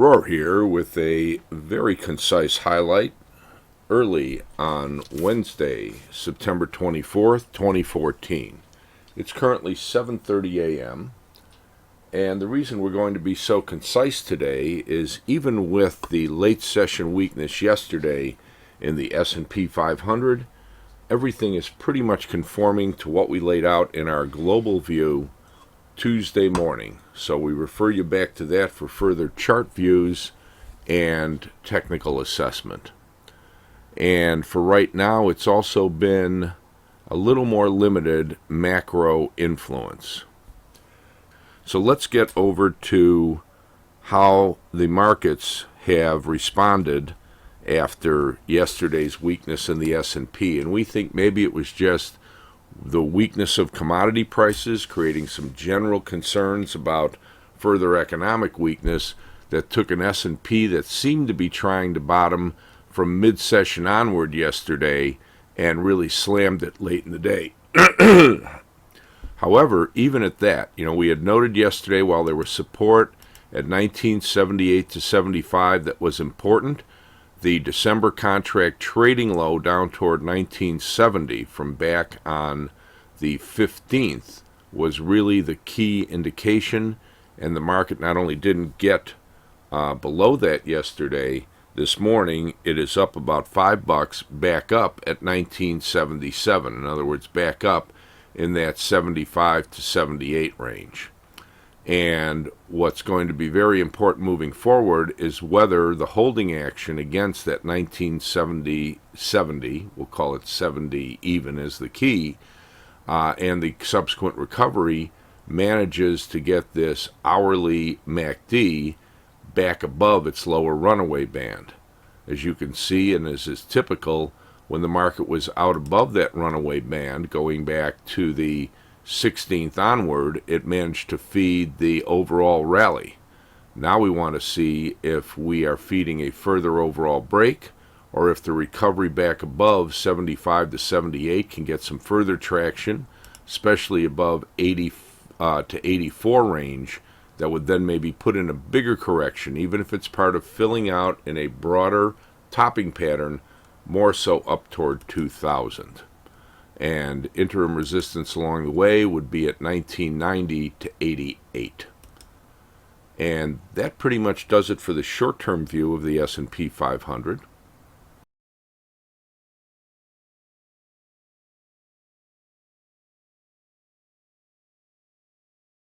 Rohr here with a very concise highlight early on Wednesday, September 24th, 2014. It's currently 7:30 a.m. and the reason we're going to be so concise today is even with the late session weakness yesterday in the S&P 500, everything is pretty much conforming to what we laid out in our global view Tuesday morning. So we refer you back to that for further chart views and technical assessment. And for right now, it's also been a little more limited macro influence. So let's get over to how the markets have responded after yesterday's weakness in the S&P. And we think maybe it was just the weakness of commodity prices creating some general concerns about further economic weakness that took an S&P that seemed to be trying to bottom from mid-session onward yesterday and really slammed it late in the day. However, even at that, we had noted yesterday while there was support at 1978 to 75 that was important, the December contract trading low down toward 1970 from back on the 15th was really the key indication, and the market not only didn't get below that yesterday, this morning it is up about $5 back up at 1977. In other words, back up in that 75 to 78 range. And what's going to be very important moving forward is whether the holding action against that 1970, we'll call it 70 even as the key, and the subsequent recovery manages to get this hourly MACD back above its lower runaway band. As you can see, and as is typical, when the market was out above that runaway band, going back to the 16th onward, it managed to feed the overall rally. Now we want to see if we are feeding a further overall break, or if the recovery back above 75 to 78 can get some further traction, especially above 80 to 84 range, that would then maybe put in a bigger correction, even if it's part of filling out in a broader topping pattern, more so up toward 2000. And interim resistance along the way would be at 1990 to 88. And that pretty much does it for the short-term view of the S&P 500.